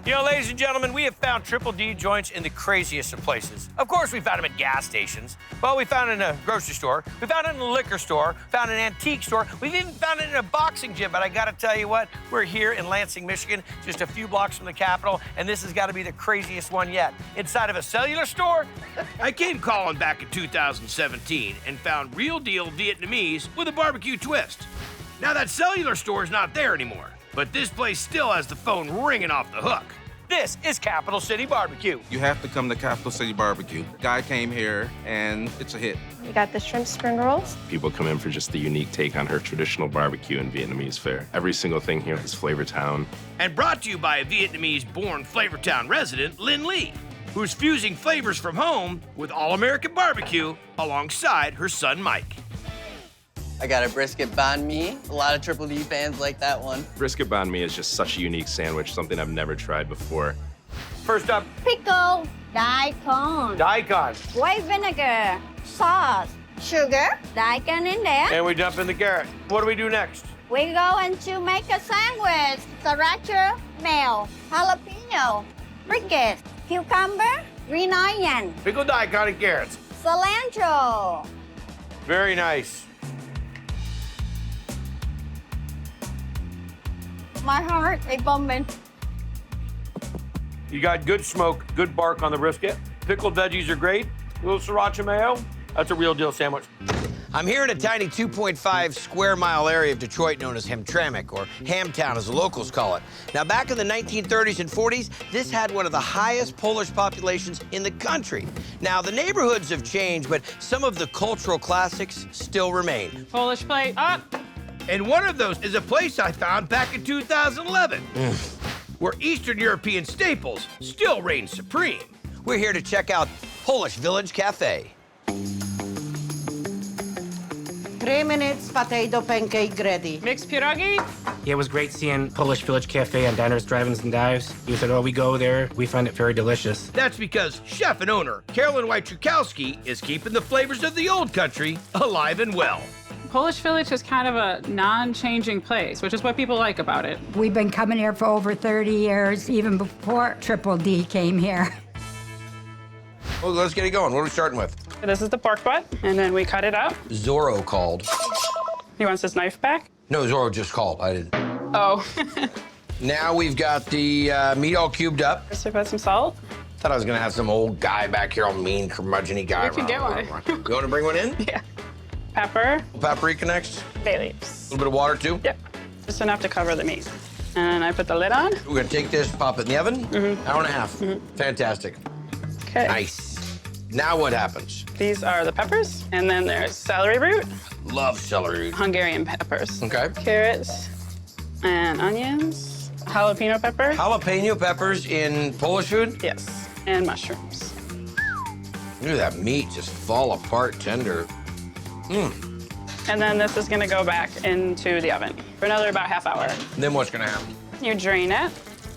You know, ladies and gentlemen, we have found Triple D joints in the craziest of places. Of course, we found them at gas stations. Well, we found it in a grocery store. We found it in a liquor store. Found it in an antique store. We've even found it in a boxing gym. But I got to tell you what, we're here in Lansing, Michigan, just a few blocks from the Capitol, and this has got to be the craziest one yet. Inside of a cellular store. I came calling back in 2017 and found real deal Vietnamese with a barbecue twist. Now that cellular store is not there anymore, but this place still has the phone ringing off the hook. This is Capital City Barbecue. You have to come to Capital City Barbecue. Guy came here, and it's a hit. We got the shrimp spring rolls. People come in for just the unique take on her traditional barbecue and Vietnamese fare. Every single thing here is Flavor Town. And brought to you by a Vietnamese-born Flavortown resident, Lynn Lee, who's fusing flavors from home with all-American barbecue alongside her son, Mike. I got a Brisket Banh Mi. A lot of Triple D fans like that one. Brisket Banh Mi is just such a unique sandwich, something I've never tried before. First up, Pickle, daikon, daikon. white vinegar, sauce, sugar, daikon in there. And we dump in the carrot. What do we do next? We go into make a sandwich. Sriracha, mayo, jalapeno, brisket, cucumber, green onion, Pickled daikon and carrots. cilantro. Very nice. My heart is bumping. You got good smoke, good bark on the brisket. Pickled veggies are great. A little sriracha mayo. That's a real deal sandwich. I'm here in a tiny 2.5 square mile area of Detroit known as Hamtramck, or Hamtown as the locals call it. Now, back in the 1930s and 40s, this had one of the highest Polish populations in the country. Now, the neighborhoods have changed, but some of the cultural classics still remain. Polish plate up. And one of those is a place I found back in 2011, where Eastern European staples still reign supreme. We're here to check out Polish Village Cafe. 3 minutes, potato pancake ready. Mixed pierogi. Yeah, it was great seeing Polish Village Cafe on Diners, Drive-Ins, and Dives. You said, oh, we go there. We find it very delicious. That's because chef and owner Carolyn Wojciechowski is keeping the flavors of the old country alive and well. Polish Village is kind of a non-changing place, which is what people like about it. We've been coming here for over 30 years, even before Triple D came here. Well, let's get it going. What are we starting with? This is the pork butt, and then we cut it up. Zorro called. He wants his knife back. No, Zorro just called. I didn't. Oh. Now we've got the meat all cubed up. First we put some salt. Thought I was gonna have some old guy back here, all mean, curmudgeon-y guy. You can get one. You wanna bring one in? Yeah. Pepper. Paprika next. Bay leaves. A little bit of water too. Yep. Just enough to cover the meat. And I put the lid on. We're gonna take this, pop it in the oven. Hour and a half. Fantastic. Okay. Nice. Now what happens? These are the peppers, and then there's celery root, Love celery root. Hungarian peppers, Okay. carrots, and onions, jalapeno pepper. Jalapeno peppers in Polish food? Yes, and mushrooms. Look at that meat just fall apart tender. And then this is gonna go back into the oven for another about half hour. Then what's gonna happen? You drain it,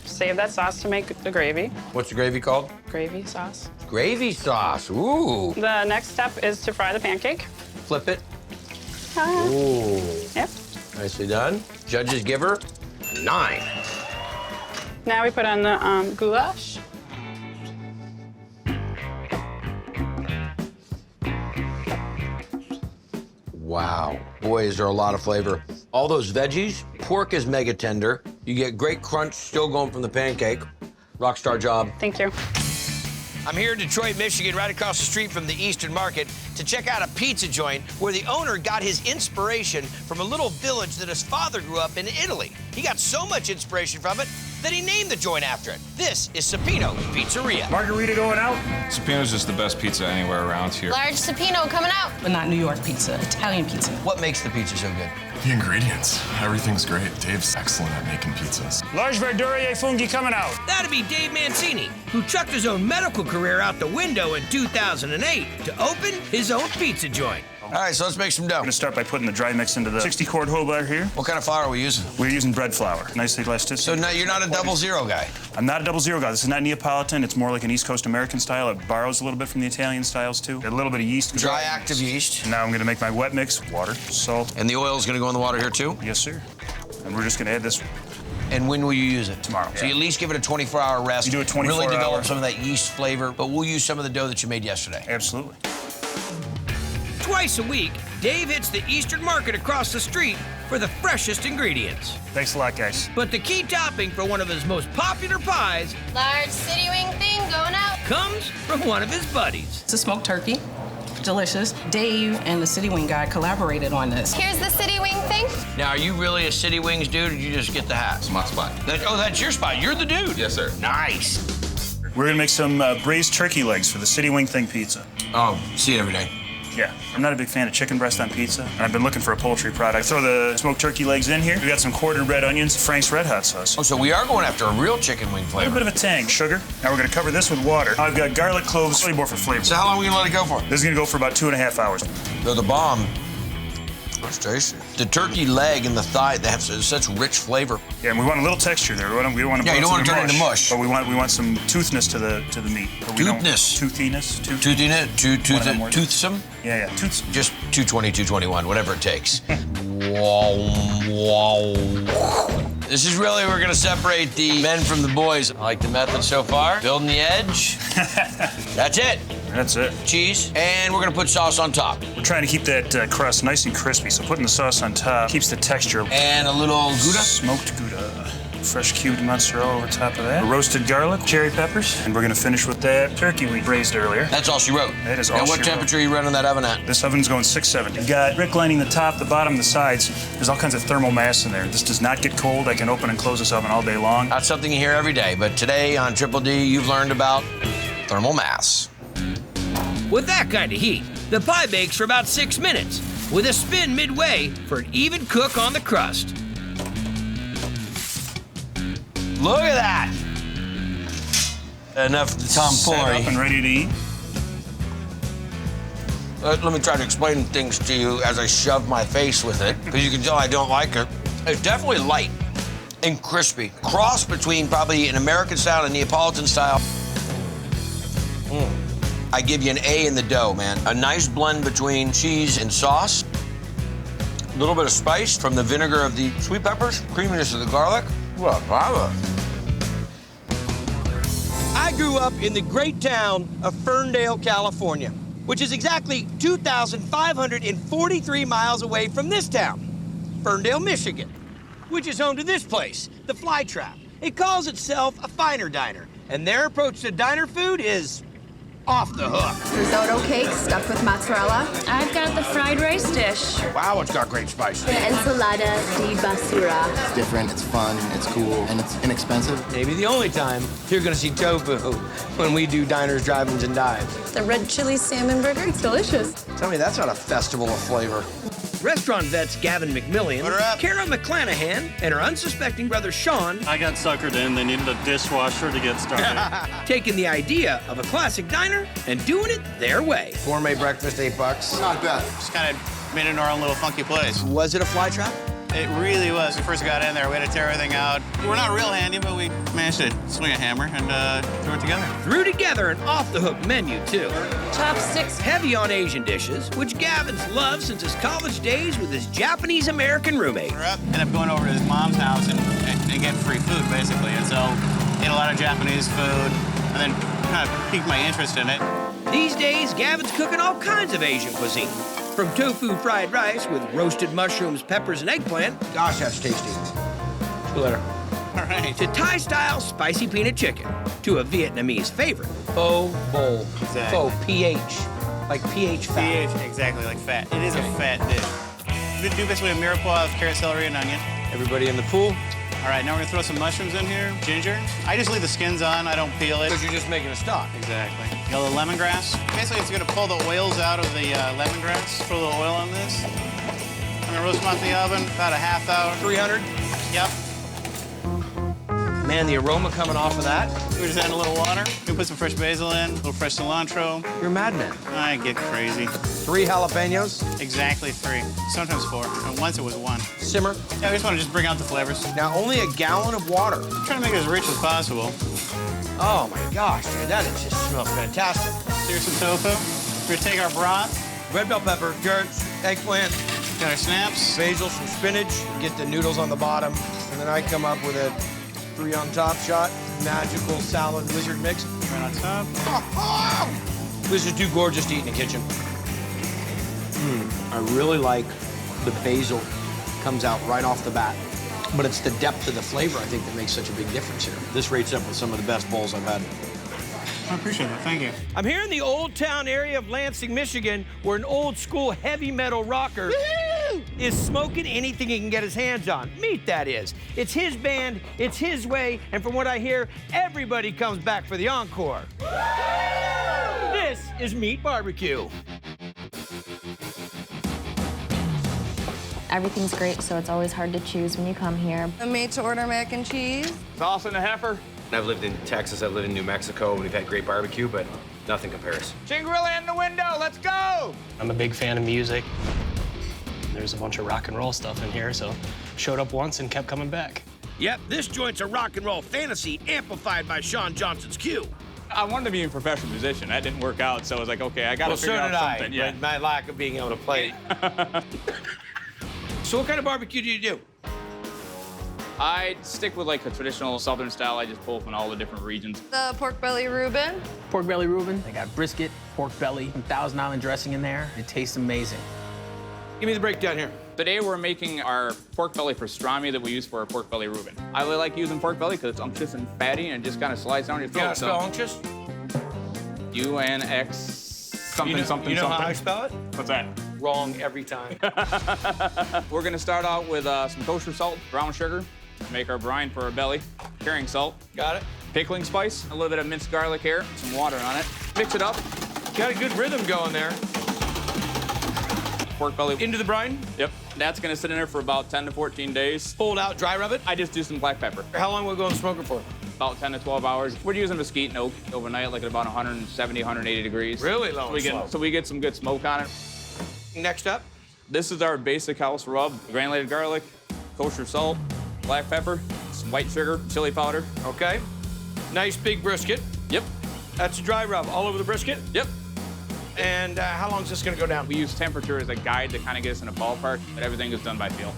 save that sauce to make the gravy. What's the gravy called? Gravy sauce. Gravy sauce. Ooh. The next step is to fry the pancake. Flip it. Ah. Ooh. Yep. Nicely done. Judge's giver, 9. Now we put on the goulash. Wow. Boy, is there a lot of flavor. All those veggies, pork is mega tender. You get great crunch still going from the pancake. Rockstar job. Thank you. I'm here in Detroit, Michigan, right across the street from the Eastern Market, to check out a pizza joint where the owner got his inspiration from a little village that his father grew up in Italy. He got so much inspiration from it that he named the joint after it. This is Sapino Pizzeria. Margarita going out? Sapino's just the best pizza anywhere around here. Large Sapino coming out. But not New York pizza, Italian pizza. What makes the pizza so good? The ingredients. Everything's great. Dave's excellent at making pizzas. Large Verdurier Fungi coming out. That'd be Dave Mancini, who chucked his own medical career out the window in 2008 to open his own pizza joint. All right, so let's make some dough. I'm gonna start by putting the dry mix into the 60-quart whole batter here. What kind of flour are we using? We're using bread flour. Nice elasticity. So now you're not a 00 guy? I'm not a 00 guy. This is not Neapolitan. It's more like an East Coast American style. It borrows a little bit from the Italian styles, too. A little bit of yeast. Dry active yeast. And now I'm gonna make my wet mix, water, salt. And the oil's gonna go in the water here, too? Yes, sir. And we're just gonna add this And when will you use it? Tomorrow. So you at least give it a 24-hour rest. You do a 24-hour. Really develop some of that yeast flavor, but we'll use some of the dough that you made yesterday. Absolutely. Twice a week, Dave hits the Eastern Market across the street for the freshest ingredients. Thanks a lot, guys. But the key topping for one of his most popular pies Large city wing thing going out. comes from one of his buddies. It's a smoked turkey. Delicious. Dave and the City Wing guy collaborated on this. Here's the city wing thing. Now, are you really a City Wings dude, or did you just get the hat? It's my spot. That's your spot. You're the dude. Yes, sir. Nice. We're gonna make some braised turkey legs for the City Wing Thing pizza. Oh, see it every day. Yeah, I'm not a big fan of chicken breast on pizza, and I've been looking for a poultry product. Throw the smoked turkey legs in here. We got some quartered red onions, Frank's Red Hot sauce. Oh, so we are going after a real chicken wing A flavor. little bit of a tang. Sugar. Now we're gonna cover this with water. I've got garlic cloves, slightly more for flavor. So how long are we gonna let it go for? This is gonna go for about 2.5 hours. They're the bomb. That's tasty. The turkey leg and the thigh, they have such rich flavor. Yeah, and we want a little texture there. We don't want to. Yeah, you don't want to turn it into mush. But we want some toothness to the meat. But we don't- Toothness. Toothiness. Toothsome? Yeah, toothsome. Just 220, 221, whatever it takes. This is really, we're gonna separate the men from the boys. I like the method so far. Building the edge. That's it. That's it. Cheese, and we're gonna put sauce on top. We're trying to keep that crust nice and crispy, so putting the sauce on top keeps the texture. And a little Gouda. Smoked Gouda. Fresh cubed mozzarella over top of that. Roasted garlic, cherry peppers, and we're gonna finish with that turkey we braised earlier. That's all she wrote. That is all Now, she what wrote. temperature are you running that oven at? This oven's going 670. You've got brick lining the top, the bottom, the sides. There's all kinds of thermal mass in there. This does not get cold. I can open and close this oven all day long. Not something you hear every day, but today on Triple D, you've learned about thermal mass. With that kind of heat, the pie bakes for about 6 minutes, with a spin midway for an even cook on the crust. Look at that! Enough Set tomfoolery. up and ready to eat. Let me try to explain things to you as I shove my face with it, because you can tell I don't like it. It's definitely light and crispy. Cross between probably an American style and Neapolitan style. I give you an A in the dough, man. A nice blend between cheese and sauce. A little bit of spice from the vinegar of the sweet peppers, creaminess of the garlic. What power. I grew up in the great town of Ferndale, California, which is exactly 2,543 miles away from this town, Ferndale, Michigan, which is home to this place, the Fly Trap. It calls itself a finer diner, and their approach to diner food is off the hook. Risotto cake stuffed with mozzarella. I've got the fried rice dish. Wow, it's got great spice. The ensalada di basura. It's different, it's fun, it's cool, and it's inexpensive. Maybe the only time you're gonna see tofu when we do diners, drive-ins, and dives. The red chili salmon burger. It's delicious. Tell me that's not a festival of flavor. Restaurant vets Gavin McMillian, Kara McClanahan, and her unsuspecting brother Sean I got suckered in. They needed a dishwasher to get started. taking the idea of a classic diner and doing it their way. Gourmet breakfast, $8. Not bad. Just kind of made it into our own little funky place. Was it a fly trap? It really was. We first got in there, we had to tear everything out. We're not real handy, but we managed to swing a hammer and throw it together. Threw together an off-the-hook menu, too. Chopsticks. Heavy on Asian dishes, which Gavin's loved since his college days with his Japanese-American roommate. Ended up going over to his mom's house and getting free food, basically. And so, ate a lot of Japanese food, and then kind of piqued my interest in it. These days, Gavin's cooking all kinds of Asian cuisine. From tofu fried rice with roasted mushrooms, peppers, and eggplant. Gosh, that's tasty. See you later. All right. To Thai-style spicy peanut chicken. To a Vietnamese favorite, Faux Bowl. Exactly. Faux, PH. Like PH fat. PH, exactly, like fat. It is a fat dish. We do basically a mirepoix of carrot, celery, and onion. Everybody in the pool? All right, now we're gonna throw some mushrooms in here, ginger. I just leave the skins on, I don't peel it. Because you're just making a stock. Exactly. Yellow lemongrass. Basically, it's gonna pull the oils out of the lemongrass. Put a little oil on this. I'm gonna roast them out in the oven about a half hour. 300? Yep. Man, the aroma coming off of that. We just add a little water. We put some fresh basil in, a little fresh cilantro. You're a madman. I get crazy. 3 jalapenos. Exactly 3, sometimes 4. And once it was 1. Simmer. Yeah, we just want to just bring out the flavors. Now, only a gallon of water. I'm trying to make it as rich as possible. Oh my gosh, dude, that just smells fantastic. Here's some tofu. We're gonna take our broth. Red bell pepper, carrots, eggplant, Got our snaps. Basil, some spinach, get the noodles on the bottom, and then I come up with a 3 on top shot, magical salad lizard mix. Right on top. This is too gorgeous to eat in the kitchen. I really like the basil comes out right off the bat. But it's the depth of the flavor, I think, that makes such a big difference here. This rates up with some of the best bowls I've had. I appreciate that. Thank you. I'm here in the Old Town area of Lansing, Michigan, where an old school heavy metal rocker is smoking anything he can get his hands on. Meat, that is. It's his band, it's his way, and from what I hear, everybody comes back for the encore. This is Meat Barbecue. Everything's great, so it's always hard to choose when you come here. I'm made to order mac and cheese. Sauce and a heifer. I've lived in Texas, I've lived in New Mexico, and we've had great barbecue, but nothing compares. Chingrilla in the window. Let's go. I'm a big fan of music. There's a bunch of rock and roll stuff in here, so showed up once and kept coming back. Yep, this joint's a rock and roll fantasy amplified by Sean Johnson's cue. I wanted to be a professional musician. That didn't work out, so I was like, okay, I gotta figure out something. Yeah. My lack of being able to play. So what kind of barbecue do you do? I stick with like a traditional Southern style. I just pull from all the different regions. The pork belly Reuben. Pork belly Reuben. They got brisket, pork belly, and Thousand Island dressing in there. It tastes amazing. Give me the breakdown here. Today we're making our pork belly pastrami that we use for our pork belly Reuben. I really like using pork belly because it's unctuous and fatty and it just kind of slides down your throat. You know how to spell unctuous? U-N-X something, something. You know something. how I spell it? What's that? Wrong every time. We're gonna start out with some kosher salt, brown sugar, make our brine for our belly, curing salt. Got it. Pickling spice, a little bit of minced garlic here, some water on it. Mix it up. Got a good rhythm going there. Pork belly. Into the brine? Yep. That's gonna sit in there for about 10 to 14 days. Fold out, dry rub it? I just do some black pepper. How long will we go in the smoker for? About 10 to 12 hours. We're using mesquite and oak overnight, like at about 170, 180 degrees. Really low and slow. So we get some good smoke on it. Next up? This is our basic house rub. Granulated garlic, kosher salt, black pepper, some white sugar, chili powder. Okay. Nice big brisket. Yep. That's a dry rub all over the brisket? Yep. And how long is this gonna go down? We use temperature as a guide to kind of get us in a ballpark, but everything is done by feel.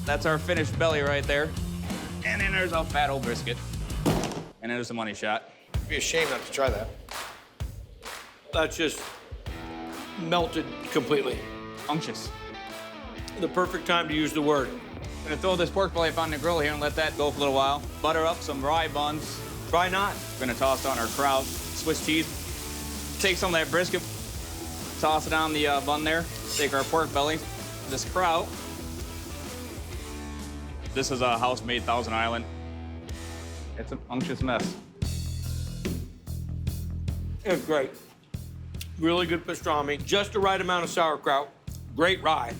That's our finished belly right there. And then there's our fat old brisket. And there's the money shot. It'd be a shame not to try that. That's just melted completely. Unctuous. The perfect time to use the word. I'm gonna throw this pork belly up on the grill here and let that go for a little while. Butter up some rye buns. Try not. We're gonna toss on our kraut, Swiss cheese. Take some of that brisket, toss it on the bun there. Take our pork belly, this kraut. This is a house-made Thousand Island. It's an unctuous mess. It's great. Really good pastrami. Just the right amount of sauerkraut. Great rye.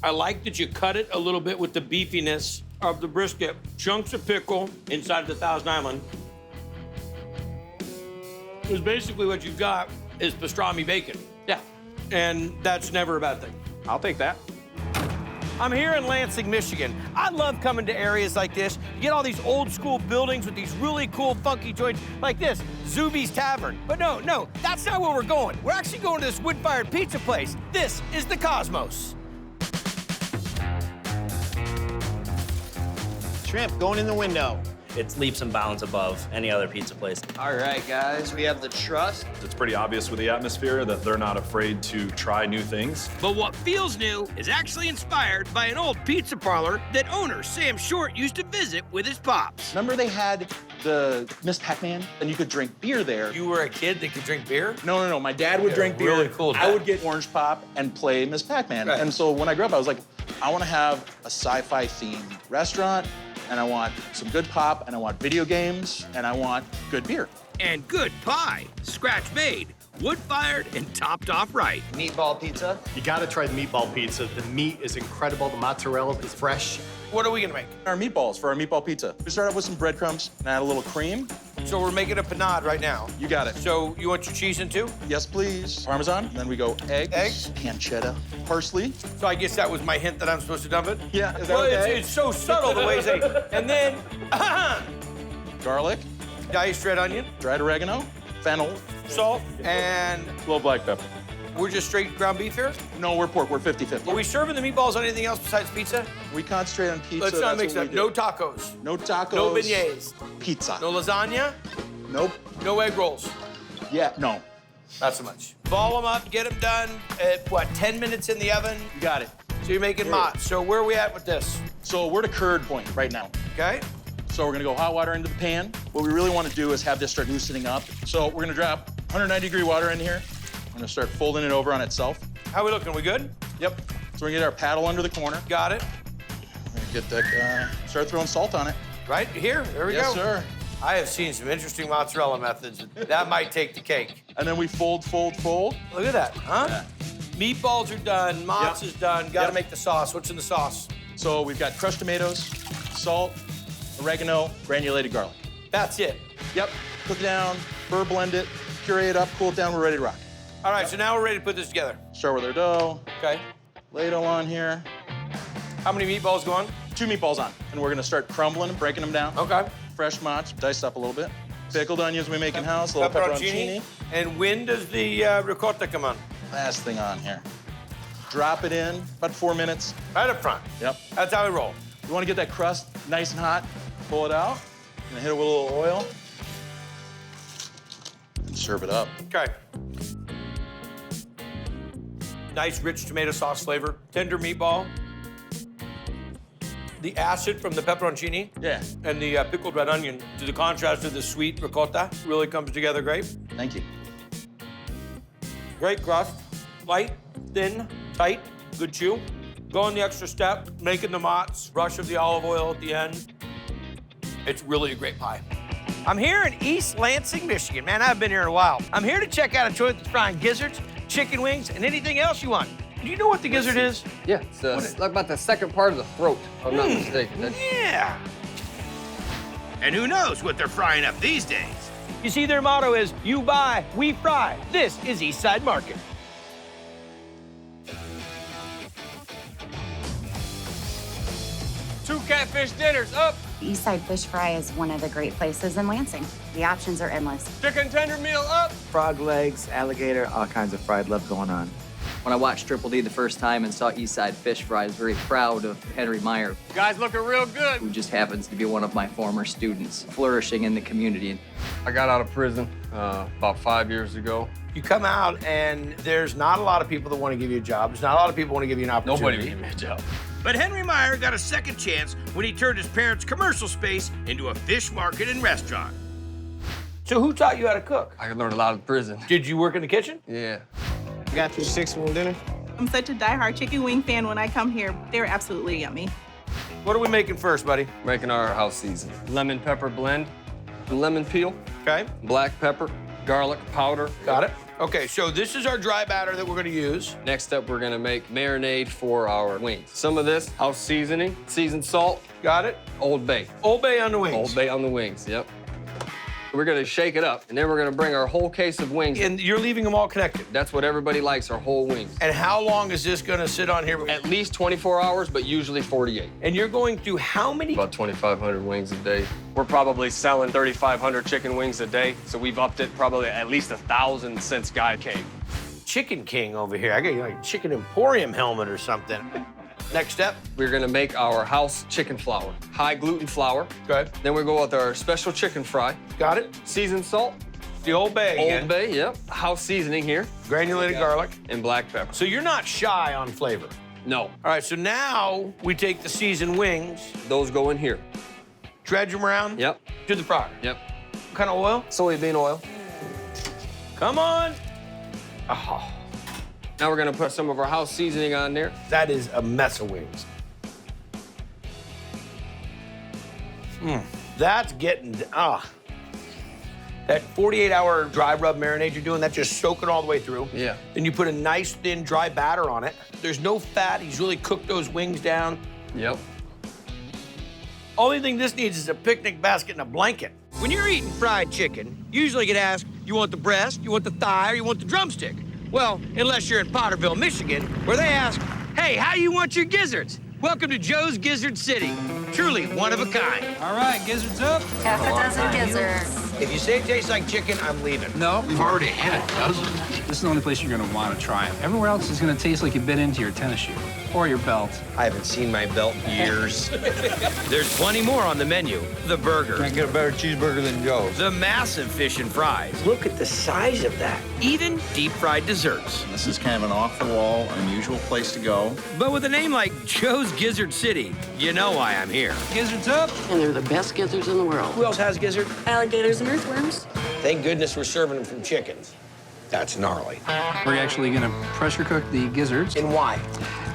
I like that you cut it a little bit with the beefiness of the brisket. Chunks of pickle inside of the Thousand Island. Because basically what you've got is pastrami bacon. Yeah. And that's never a bad thing. I'll take that. I'm here in Lansing, Michigan. I love coming to areas like this. You get all these old school buildings with these really cool, funky joints like this, Zuby's Tavern. But no, that's not where we're going. We're actually going to this wood-fired pizza place. This is the Cosmos. Shrimp going in the window. It's leaps and bounds above any other pizza place. All right, guys, we have the trust. It's pretty obvious with the atmosphere that they're not afraid to try new things. But what feels new is actually inspired by an old pizza parlor that owner Sam Short used to visit with his pops. Remember they had the Miss Pac-Man, and you could drink beer there. You were a kid that could drink beer? No. My dad would drink beer. Really cool. I would get orange pop and play Miss Pac-Man. Right. And so when I grew up, I was like, I want to have a sci-fi themed restaurant, and I want some good pop, and I want video games, and I want good beer. And good pie, scratch made, wood-fired, and topped off right. Meatball pizza. You gotta try the meatball pizza. The meat is incredible. The mozzarella is fresh. What are we gonna make? Our meatballs for our meatball pizza. We start off with some breadcrumbs and add a little cream. So we're making a panade right now. You got it. So you want your cheese in too? Yes, please. Parmesan. Then we go eggs. Pancetta. Parsley. So I guess that was my hint that I'm supposed to dump it? Yeah, is that okay? It's so subtle the way they... And then... Garlic. Diced red onion. Dried oregano. Fennel. Salt. And... A little black pepper. We're just straight ground beef here? No, we're pork. We're 50-50. Are we serving the meatballs on anything else besides pizza? We concentrate on pizza. Let's not that's mix what up. we No do. tacos. No tacos. No beignets. Pizza. No lasagna. Nope. No egg rolls. Yeah, no. Not so much. Ball them up, get them done at, what, 10 minutes in the oven? You got it. So you're making mozz. So where are we at with this? So we're at a curd point right now. Okay. So we're gonna go hot water into the pan. What we really wanna do is have this start loosening up. So we're gonna drop 190-degree water in here. We're gonna start folding it over on itself. How we looking? We good? Yep. So we're gonna get our paddle under the corner. Got it. We're gonna get that, start throwing salt on it. Right here, there we go. Yes, sir. I have seen some interesting mozzarella methods. That might take the cake. And then we fold, fold, fold. Look at that, huh? Yeah. Meatballs are done, mozz is done. Gotta make the sauce. What's in the sauce? So we've got crushed tomatoes, salt, oregano, granulated garlic. That's it. Yep. Cook it down, burr blend it, puree it up, cool it down, we're ready to rock. All right, so now we're ready to put this together. Start with our dough. Okay. Ladle on here. How many meatballs go on? 2 meatballs on. And we're gonna start crumbling and breaking them down. Okay. Fresh mozz, diced up a little bit. Pickled onions we make in house, a little pepperoncini. And when does the ricotta come on? Last thing on here. Drop it in, about 4 minutes. Right up front. Yep. That's how we roll. You wanna get that crust nice and hot, pull it out, and hit it with a little oil. And serve it up. Okay. Nice, rich tomato sauce flavor. Tender meatball. The acid from the pepperoncini. Yeah. And the pickled red onion, to the contrast of the sweet ricotta, really comes together great. Thank you. Great crust. Light, thin, tight, good chew. Going the extra step, making the mozz, rush of the olive oil at the end. It's really a great pie. I'm here in East Lansing, Michigan. Man, I've been here in a while. I'm here to check out a joint that's frying gizzards, chicken wings, and anything else you want. Do you know what the gizzard is? Yeah, it's like about the second part of the throat, if I'm not mistaken. Yeah. And who knows what they're frying up these days? You see, their motto is, you buy, we fry. This is East Side Market. Two catfish dinners up. Eastside Fish Fry is one of the great places in Lansing. The options are endless. Chicken tender meal up. Frog legs, alligator, all kinds of fried love going on. When I watched Triple D the first time and saw Eastside Fish Fry, I was very proud of Henry Meyer. You guys looking real good. Who just happens to be one of my former students, flourishing in the community. I got out of prison about 5 years ago. You come out and there's not a lot of people that want to give you a job. There's not a lot of people who want to give you an opportunity. Nobody would give me a job. But Henry Meyer got a second chance when he turned his parents' commercial space into a fish market and restaurant. So who taught you how to cook? I learned a lot in prison. Did you work in the kitchen? Yeah. You got your 6-spoon dinner? I'm such a diehard chicken wing fan. When I come here, they're absolutely yummy. What are we making first, buddy? Making our house season. Lemon pepper blend, lemon peel, okay, black pepper, garlic powder. Got it. Okay, so this is our dry batter that we're gonna use. Next up, we're gonna make marinade for our wings. Some of this, house seasoning, seasoned salt. Got it. Old Bay. Old Bay on the wings. Old Bay on the wings, yep. We're gonna shake it up, and then we're gonna bring our whole case of wings. And you're leaving them all connected? That's what everybody likes, our whole wings. And how long is this gonna sit on here? At least 24 hours, but usually 48. And you're going through how many? About 2,500 wings a day. We're probably selling 3,500 chicken wings a day, so we've upped it probably at least 1,000 since Guy came. Chicken King over here. I got you like Chicken Emporium helmet or something. Next step? We're gonna make our house chicken flour. High gluten flour. Good. Then we go with our special chicken fry. Got it. Seasoned salt. The Old Bay again. Old Bay, yep. House seasoning here. Granulated garlic. And black pepper. So you're not shy on flavor? No. All right, so now we take the seasoned wings. Those go in here. Dredge them around? Yep. To the fryer? Yep. What kind of oil? Soybean oil. Come on. Oh. Now we're gonna put some of our house seasoning on there. That is a mess of wings. That's getting, that 48-hour dry rub marinade you're doing, that's just soaking all the way through. Yeah. Then you put a nice thin dry batter on it. There's no fat, he's really cooked those wings down. Yep. Only thing this needs is a picnic basket and a blanket. When you're eating fried chicken, you usually get asked, you want the breast, you want the thigh, or you want the drumstick? Well, unless you're in Potterville, Michigan, where they ask, hey, how do you want your gizzards? Welcome to Joe's Gizzard City. Truly one of a kind. All right, gizzards up. Half a dozen gizzards. If you say it tastes like chicken, I'm leaving. No, we've already had dozens. This is the only place you're gonna want to try them. Everywhere else is gonna taste like you bit into your tennis shoe or your belt. I haven't seen my belt in years. There's plenty more on the menu. The burger. Can't get a better cheeseburger than Joe's. The massive fish and fries. Look at the size of that. Even deep-fried desserts. This is kind of an off-the-wall, unusual place to go. But with a name like Joe's Gizzard City, you know why I'm here. Gizzards up. And they're the best gizzards in the world. Who else has gizzard? Alligators and earthworms. Thank goodness we're serving them from chickens. That's gnarly. We're actually gonna pressure cook the gizzards. And why?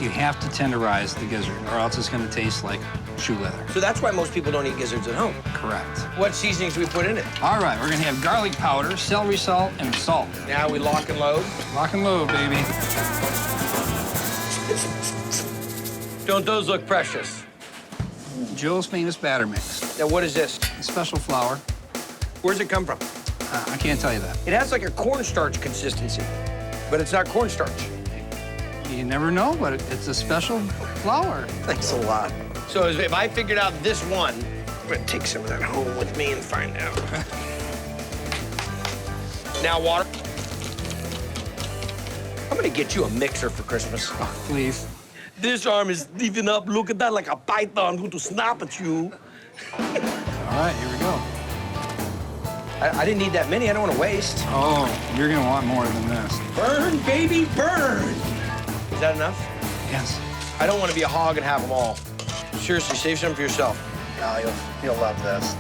You have to tenderize the gizzard, or else it's gonna taste like shoe leather. So that's why most people don't eat gizzards at home. Correct. What seasonings do we put in it? All right, we're gonna have garlic powder, celery salt, and salt. Now we lock and load. Lock and load, baby. Don't those look precious? Joe's famous batter mix. Now what is this? A special flour. Where's it come from? I can't tell you that. It has like a cornstarch consistency, but it's not cornstarch. You never know, but it's a special flour. Thanks a lot. So if I figured out this one, I'm gonna take some of that home with me and find out. Now water. I'm gonna get you a mixer for Christmas. Oh, please. This arm is leaving up. Look at that, like a python going to snap at you. All right, here we go. I didn't need that many. I don't want to waste. Oh, you're gonna want more than this. Burn, baby, burn. Is that enough? Yes. I don't want to be a hog and have them all. Seriously, save some for yourself. Oh, you'll love this.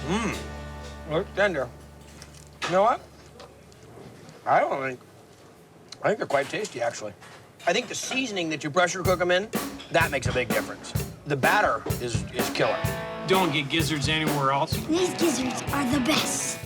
Mmm. Look tender. You know what? I think they're quite tasty, actually. I think the seasoning that you pressure cook them in, that makes a big difference. The batter is killer. Don't get gizzards anywhere else. These gizzards are the best.